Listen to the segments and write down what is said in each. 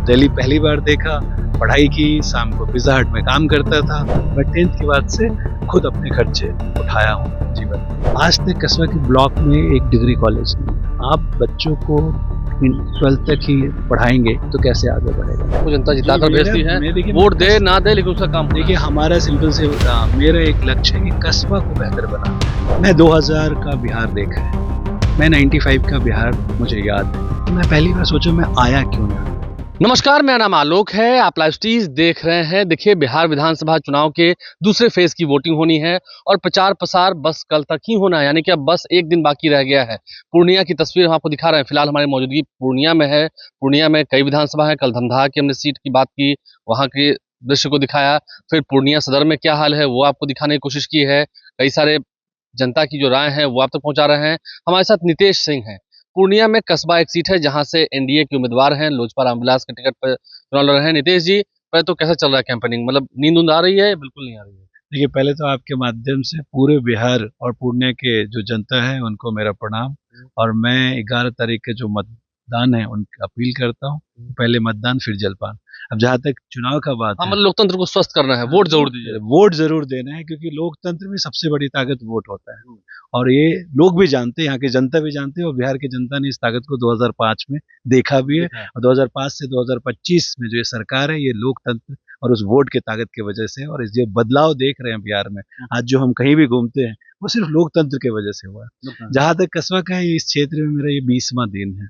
दिल्ली पहली बार देखा, पढ़ाई की, शाम को पिज़्ज़ा हट में काम करता था। मैं 10th के बाद से खुद अपने खर्चे उठाया हूँ जीवन में। आज तक कस्बा के ब्लॉक में एक डिग्री कॉलेज नहीं। आप बच्चों को 12th तक ही पढ़ाएंगे तो कैसे आगे बढ़ेगा? वो जनता जिताकर भेजती है, वोट दे ना दे लेकिन उसका काम देखिए, हमारा सिंपल से मेरा एक लक्ष्य है कि कस्बा को बेहतर बनाना। मैं 2000 का बिहार देखा है, मैं 95 का बिहार मुझे याद है। मैं पहली बार सोचा मैं आया क्यों यहाँ। नमस्कार, मेरा नाम आलोक है। आप लाइव स्टीज देख रहे हैं। देखिए, बिहार विधानसभा चुनाव के दूसरे फेज की वोटिंग होनी है और प्रचार प्रसार बस कल तक ही होना है, यानी कि अब बस एक दिन बाकी रह गया है। पूर्णिया की तस्वीर हम आपको दिखा रहे हैं। फिलहाल हमारी मौजूदगी पूर्णिया में है। पूर्णिया में कई विधानसभा है। कल धमदाहा की हमने सीट की बात की, वहाँ के दृश्य को दिखाया। फिर पूर्णिया सदर में क्या हाल है वो आपको दिखाने की कोशिश की है। कई सारे जनता की जो राय है वो आप तक पहुंचा रहे हैं। हमारे साथ नितेश सिंह हैं। पूर्णिया में कस्बा एक सीट है जहां से एनडीए के उम्मीदवार हैं, लोजपा रामविलास के टिकट पर चुनाव लड़ रहे हैं। नितेश जी, पहले तो कैसा चल रहा है कैंपेनिंग? मतलब नींद आ रही है? बिल्कुल नहीं आ रही है। देखिए, पहले तो आपके माध्यम से पूरे बिहार और पूर्णिया के जो जनता है उनको मेरा प्रणाम। और मैं 11 तारीख के जो मतदान है उनकी अपील करता हूँ, पहले मतदान फिर जलपान। अब जहाँ तक चुनाव का बात है, मतलब लोकतंत्र को स्वस्थ करना है, वोट जरूर दीजिए। वोट जरूर देना है, क्योंकि लोकतंत्र में सबसे बड़ी ताकत वोट होता है। और ये लोग भी जानते हैं, यहाँ की जनता भी जानती है, और बिहार की जनता ने इस ताकत को 2005 में देखा भी है। और 2005 से 2025 में जो ये सरकार है, ये लोकतंत्र और उस वोट की ताकत की वजह से, और इस जो बदलाव देख रहे हैं बिहार में आज, जो हम कहीं भी घूमते हैं, वो सिर्फ लोकतंत्र की वजह से हुआ है। जहां तक कस्बा का है, इस क्षेत्र में मेरा ये 20वां दिन है।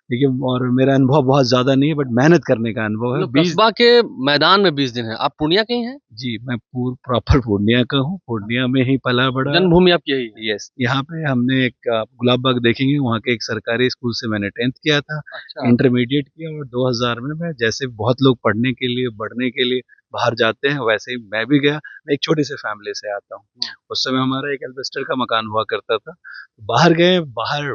देखिए, और मेरा अनुभव बहुत ज्यादा नहीं है, बट मेहनत करने का अनुभव है। कस्बा के मैदान में 20 दिन है। आप पूर्णिया के ही हैं? जी, मैं प्रॉपर पूर्णिया का हूँ। पूर्णिया में ही पला बड़ा। जन्मभूमि आपकी यही है? यस, यहाँ पे हमने एक गुलाब बाग देखेंगे, वहाँ के एक सरकारी स्कूल से मैंने 10th किया था। अच्छा। इंटरमीडिएट किया, और 2000 में मैं, जैसे बहुत लोग पढ़ने के लिए, बढ़ने के लिए बाहर जाते हैं, वैसे ही मैं भी गया। मैं एक छोटी सी फैमिली से आता हूँ। उस समय हमारा एक एल्वेस्टर का मकान हुआ करता था। बाहर गए, बाहर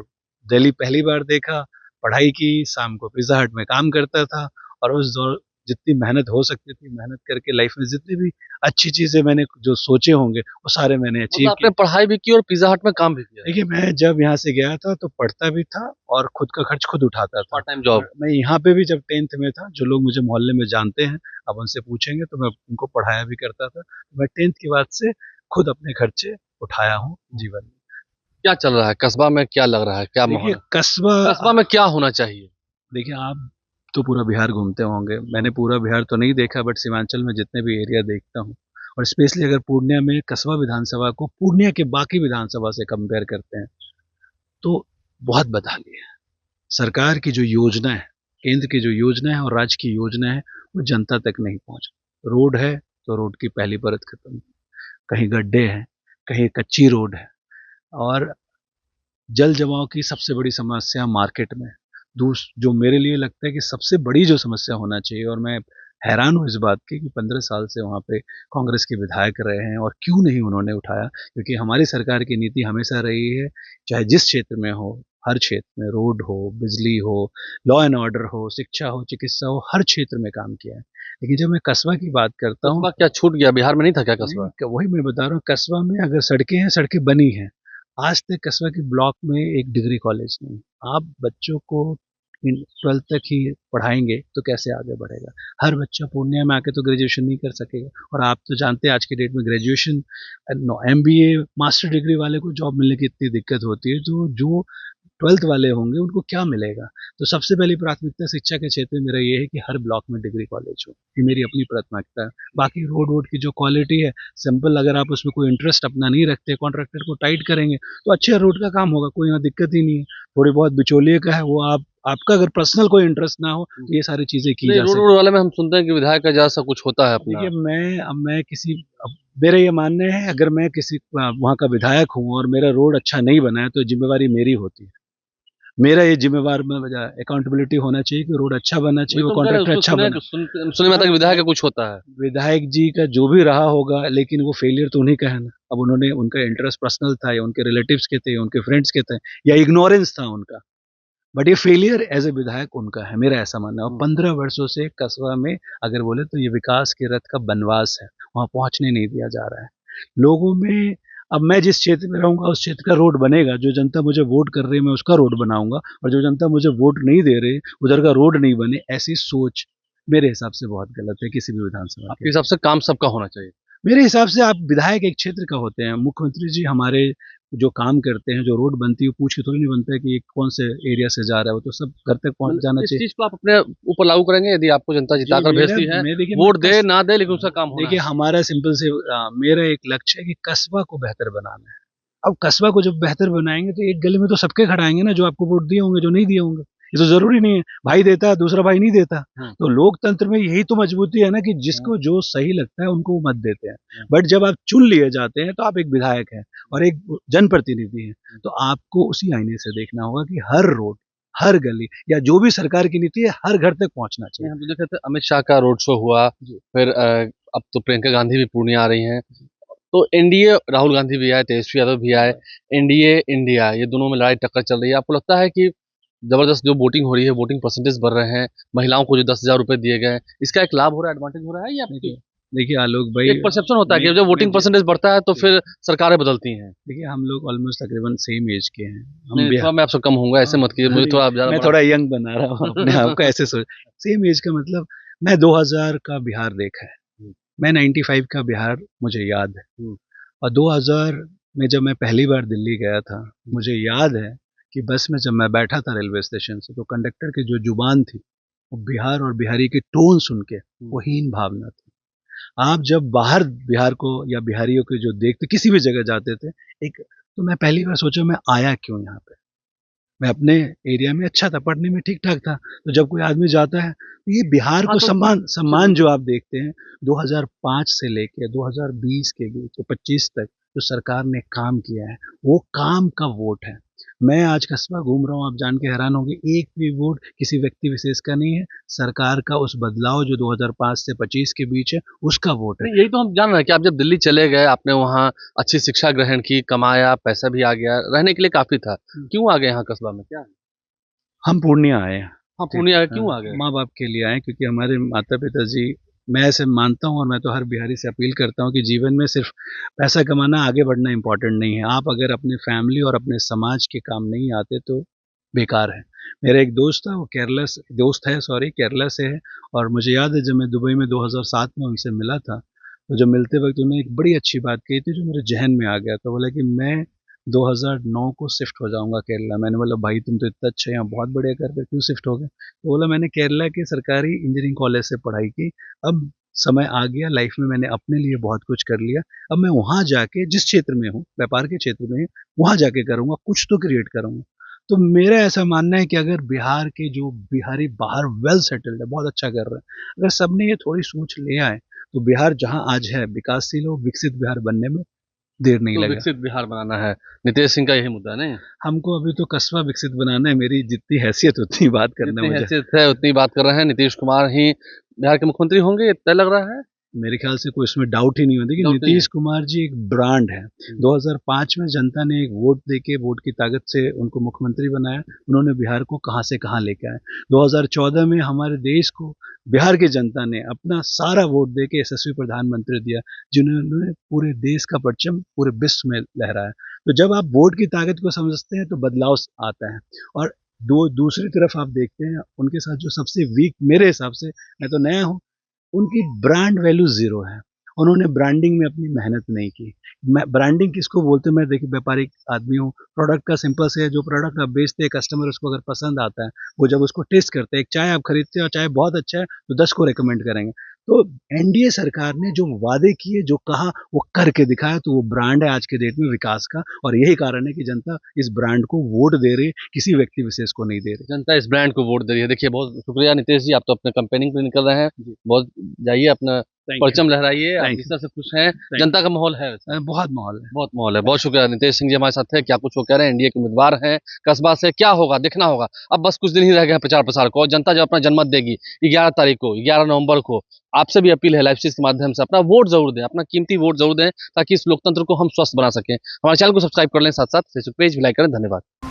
दिल्ली पहली बार देखा, पढ़ाई की, शाम को पिज़्ज़ा हट में काम करता था। और उस दौर जितनी मेहनत हो सकती थी, मेहनत करके लाइफ में जितनी भी अच्छी चीजें मैंने जो सोचे होंगे वो सारे मैंने अचीव आपने पढ़ाई भी की और पिज्जा हट में काम भी किया? देखिए, मैं जब यहाँ से गया था तो पढ़ता भी था और खुद का खर्च खुद उठाता था। Part time job. मैं यहाँ पे भी जब 10th में था, जो लोग मुझे मोहल्ले में जानते हैं, अब उनसे पूछेंगे तो मैं उनको पढ़ाया भी करता था। मैं 10th के बाद से खुद अपने खर्चे उठाया हूँ जीवन में। क्या चल रहा है कस्बा में? क्या लग रहा है, क्या माहौल है? कस्बा में क्या होना चाहिए? देखिए, आप तो पूरा बिहार घूमते होंगे, मैंने पूरा बिहार तो नहीं देखा, बट सीमांचल में जितने भी एरिया देखता हूँ, और स्पेशली अगर पूर्णिया में कस्बा विधानसभा को पूर्णिया के बाकी विधानसभा से कंपेयर करते हैं तो बहुत बदहाली है। सरकार की जो योजना है, केंद्र की जो योजना है और राज्य की योजना है, वो जनता तक नहीं पहुंच। रोड है तो रोड की पहली परत खत्म, कहीं गड्ढे हैं, कहीं कच्ची रोड है, और जल जमाव की सबसे बड़ी समस्या मार्केट में। जो मेरे लिए लगता है कि सबसे बड़ी जो समस्या होना चाहिए, और मैं हैरान हूँ इस बात की कि 15 साल से वहाँ पे कांग्रेस के विधायक रहे हैं और क्यों नहीं उन्होंने उठाया। क्योंकि हमारी सरकार की नीति हमेशा रही है, चाहे जिस क्षेत्र में हो, हर क्षेत्र में, रोड हो, बिजली हो, लॉ एंड ऑर्डर हो, शिक्षा हो, चिकित्सा हो, हर क्षेत्र में काम किया है। लेकिन जब मैं कस्बा की बात करता हूँ, क्या छूट गया? बिहार में नहीं था क्या कस्बा? वही मैं बता रहा हूँ, कस्बा में अगर सड़कें हैं, सड़कें बनी हैं। आज तक कस्बा के ब्लॉक में एक डिग्री कॉलेज नहीं। आप बच्चों को 12th तक ही पढ़ाएंगे तो कैसे आगे बढ़ेगा? हर बच्चा पूर्णिया में आके तो ग्रेजुएशन नहीं कर सकेगा। और आप तो जानते हैं आज के डेट में ग्रेजुएशन, MBA, मास्टर डिग्री वाले को जॉब मिलने की इतनी दिक्कत होती है, तो जो 12th वाले होंगे उनको क्या मिलेगा? तो सबसे पहली प्राथमिकता शिक्षा के क्षेत्र में मेरा ये है कि हर ब्लॉक में डिग्री कॉलेज हो। ये मेरी अपनी प्राथमिकता है। बाकी रोड वोड की जो क्वालिटी है, सिंपल, अगर आप उसमें कोई इंटरेस्ट अपना नहीं रखते, कॉन्ट्रैक्टर को टाइट करेंगे तो अच्छे रोड का काम होगा, कोई यहाँ दिक्कत ही नहीं है। थोड़ी बहुत बिचौलिए का है, वो आपका अगर पर्सनल कोई इंटरेस्ट ना हो तो ये सारी चीजें की जा सकती। रोड वाले में हम सुनते हैं कि विधायक का जैसा कुछ होता है अपना। देखिए, मैं किसी, मेरा ये मानना है, अगर मैं किसी वहाँ का विधायक हूँ और मेरा रोड अच्छा नहीं बना है तो जिम्मेवारी मेरी होती है। मेरा ये जिम्मेवार में अकाउंटेबिलिटी होना चाहिए कि रोड अच्छा बनना चाहिए, वो कॉन्ट्रैक्टर अच्छा बना। सुने में आता है कि विधायक का कुछ होता है। विधायक जी का जो भी रहा होगा, लेकिन वो फेलियर तो उन्हीं का है ना। अब उन्होंने, उनका इंटरेस्ट पर्सनल था, या उनके रिलेटिव्स के थे, या उनके फ्रेंड्स के थे, या इग्नोरेंस था उनका, बट ये फेलियर एज ए विधायक उनका है, मेरा ऐसा मानना है। और 15 वर्षों से कस्बा में अगर बोले तो ये विकास के रथ का बनवास है, वहाँ पहुँचने नहीं दिया जा रहा है लोगों में। अब मैं जिस क्षेत्र में रहूंगा उस क्षेत्र का रोड बनेगा, जो जनता मुझे वोट कर रही है मैं उसका रोड बनाऊंगा, और जो जनता मुझे वोट नहीं दे रही उधर का रोड नहीं बने, ऐसी सोच मेरे हिसाब से बहुत गलत है किसी भी विधानसभा आपके के। हिसाब से काम सबका होना चाहिए। मेरे हिसाब से आप विधायक एक क्षेत्र का होते हैं, मुख्यमंत्री जी हमारे जो काम करते हैं, जो रोड बनती है, वो पूछ के थोड़ी नहीं बनता है कि ये कौन से एरिया से जा रहा है, वो तो सब घर तक पहुँच जाना मतलब इस चाहिए। चीज को आप अपने ऊपर लागू करेंगे यदि आपको जनता जी, जिताकर मेरा भेजती है, मैं देखिए मैं वोट दे कस ना दे लेकिन उसका काम होना देखिए है। हमारा सिंपल से मेरा एक लक्ष्य है कि कस्बा को बेहतर बनाना है। अब कस्बा को जब बेहतर बनाएँगे तो एक गली में तो सबके खड़ाएँगे ना, जो आपको वोट दिए होंगे, जो नहीं दिए होंगे। ये तो ज़रूरी नहीं है, भाई देता है, दूसरा भाई नहीं देता। हम्म, तो लोकतंत्र में यही तो मजबूती है ना कि हम्म, जिसको जो सही लगता है उनको वो मत देते हैं। हम्म, बट जब आप चुन लिए जाते हैं तो आप एक विधायक हैं और एक जनप्रतिनिधि हैं, तो आपको उसी आईने से देखना होगा कि हर रोड, हर गली या जो भी सरकार की नीति है, हर घर तक पहुँचना नहीं, चाहिए। हम तो देखे थे अमित शाह का रोड शो हुआ, जी। फिर अब तो प्रियंका गांधी भी पूर्णिया आ रही हैं, तो एनडीए राहुल गांधी भी आए, तेजस्वी यादव भी आए, एनडीए इंडिया ये दोनों में लड़ाई टक्कर चल रही है। आपको लगता है कि जबरदस्त जो वोटिंग हो रही है, वोटिंग परसेंटेज बढ़ रहे हैं, महिलाओं को जो 10,000 रुपए दिए गए हैं, इसका एक लाभ हो रहा है, एडवांटेज हो रहा है, या देखिए देखिए आलोक भाई, एक परसेप्शन होता है मैं कि जब मैं वोटिंग जिस परसेंटेज बढ़ता है तो फिर सरकारें बदलती हैं। देखिए हम लोग ऑलमोस्ट तकरीबन सेम एज के हैं। हम नहीं भी थोड़ा मैं आपसे कम होऊंगा, ऐसे मत कीजिए, मुझे नहीं, थोड़ा ज्यादा मैं बड़ा। थोड़ा यंग बना रहा हूँ अपने आप को ऐसे सोच। सेम एज का मतलब मैं 2000 का बिहार देखा है। हम्म, मैं 95 का बिहार मुझे याद है। हम्म, और 2000 में जब मैं पहली बार दिल्ली गया था, मुझे याद है कि बस में जब मैं बैठा था रेलवे स्टेशन से, तो कंडक्टर की जो जुबान थी, वो बिहार और बिहारी की टोन सुन के वो हीन भावना थी। आप जब बाहर बिहार को या बिहारियों को जो देखते, किसी भी जगह जाते थे, एक तो मैं पहली बार सोचा मैं आया क्यों यहाँ पे? मैं अपने एरिया में अच्छा था, पढ़ने में ठीक-ठाक था। तो जब कोई आदमी जाता है, तो ये बिहार हाँ को तो सम्मान चलिए, सम्मान जो आप देखते हैं, 2005 से लेके 2020 के बीच, तो 25 तक जो सरकार ने काम किया है, वो काम का वोट है। मैं आज कस्बा घूम रहा हूँ, आप जान के हैरान होंगे, एक भी वोट किसी व्यक्ति विशेष का नहीं है, सरकार का उस बदलाव जो 2005 से 25 के बीच है, उसका वोट है। नहीं यही तो हम जान रहे हैं कि आप जब दिल्ली चले गए, आपने वहाँ अच्छी शिक्षा ग्रहण की, कमाया, पैसा भी आ गया, रहने के लिए काफी था, क्यों आ गए यहाँ कस्बा में, क्या है? हम पूर्णिया आए हैं। हाँ ठीक, पूर्णिया क्यों आ गए? माँ-बाप के लिए आए क्योंकि हमारे माता-पिता जी, मैं ऐसे मानता हूँ और मैं तो हर बिहारी से अपील करता हूँ कि जीवन में सिर्फ पैसा कमाना, आगे बढ़ना इम्पोर्टेंट नहीं है। आप अगर अपने फैमिली और अपने समाज के काम नहीं आते तो बेकार है। मेरा एक दोस्त था, वो केरला से दोस्त है सॉरी केरला से है, और मुझे याद है जब मैं दुबई में 2007 में उनसे मिला था, तो जब मिलते वक़्त उन्होंने एक बड़ी अच्छी बात कही थी जो मेरे ज़हन में आ गया था। बोला कि मैं 2009 को शिफ्ट हो जाऊँगा केरला। मैंने बोला भाई तुम तो इतना अच्छा यहाँ बहुत बढ़िया कर रहे हो, क्यों शिफ्ट हो गए? तो बोला मैंने केरला के सरकारी इंजीनियरिंग कॉलेज से पढ़ाई की, अब समय आ गया लाइफ में, मैंने अपने लिए बहुत कुछ कर लिया। अब मैं वहाँ जाके जिस क्षेत्र में हूँ, व्यापार के क्षेत्र में हूँ, वहाँ जाके करूँगा, कुछ तो क्रिएट करूँगा। तो मेरा ऐसा मानना है कि अगर बिहार के जो बिहारी बाहर वेल सेटल्ड है, बहुत अच्छा कर रहे हैं, अगर सबने ये थोड़ी सोच ले आए, तो बिहार जहाँ आज है विकासशील और विकसित बिहार बनने में देर नहीं तो लगेगा। विकसित बिहार बनाना है, नितेश सिंह का यही मुद्दा है नहीं? हमको अभी तो कस्बा विकसित बनाना है, मेरी जितनी हैसियत उतनी बात करना जितनी मुझे। हैसियत है उतनी बात कर रहे हैं, नीतीश कुमार ही बिहार के मुख्यमंत्री होंगे, ये तय लग रहा है। मेरे ख्याल से कोई इसमें डाउट ही नहीं होता कि डाउट नहीं है। नीतीश कुमार जी एक ब्रांड है। 2005 में जनता ने एक वोट देके, वोट की ताकत से उनको मुख्यमंत्री बनाया। उन्होंने बिहार को कहाँ से कहाँ लेके आए। 2014 में हमारे देश को बिहार की जनता ने अपना सारा वोट देके यशस्वी प्रधानमंत्री दिया, जिन्होंने पूरे देश का परचम पूरे विश्व में लहराया। तो जब आप वोट की ताकत को समझते हैं तो बदलाव आता है। और दूसरी तरफ आप देखते हैं उनके साथ जो सबसे वीक मेरे हिसाब से, मैं तो नया हूँ, उनकी ब्रांड वैल्यू ज़ीरो है। उन्होंने ब्रांडिंग में अपनी मेहनत नहीं की। मैं ब्रांडिंग किसको बोलते हैं, मैं देखिए व्यापारिक आदमी हूँ, प्रोडक्ट का सिंपल से है, जो प्रोडक्ट आप बेचते हैं कस्टमर उसको अगर पसंद आता है, वो जब उसको टेस्ट करते हैं, एक चाय आप खरीदते हैं और चाय बहुत अच्छा है तो 10 को रिकमेंड करेंगे। तो एनडीए सरकार ने जो वादे किए, जो कहा, वो करके दिखाया, तो वो ब्रांड है आज के डेट में विकास का, और यही कारण है कि जनता इस ब्रांड को वोट दे रही है, किसी व्यक्ति विशेष को नहीं दे रही। जनता इस ब्रांड को वोट दे रही है। देखिए बहुत शुक्रिया नीतीश जी, आप तो अपने कैंपेनिंग पे निकल रहे हैं, जी, बहुत जाइए अपना थैंक यू, परचम लहराइए, आप थैंक जिस यू, तरह से खुश हैं, थैंक जनता का माहौल है वैसे। यू। बहुत माहौल है। बहुत माहौल है, बहुत शुक्रिया नीतीश सिंह जी हमारे साथ है, क्या कुछ वो कह रहे हैं, एनडीए के उम्मीदवार हैं, कस्बा से क्या होगा देखना होगा। अब बस कुछ दिन ही रह गए हैं प्रचार प्रसार को, और जनता जब अपना जनमत देगी 11 तारीख को, 11 नवंबर को, आपसे भी अपील है लाइव स्ट्रीम के माध्यम से अपना वोट जरूर दें, अपना कीमती वोट जरूर दें, ताकि इस लोकतंत्र को हम स्वस्थ बना सकें। हमारे चैनल को सब्सक्राइब कर लें, साथ साथ फेसबुक पेज भी लाइक करें। धन्यवाद।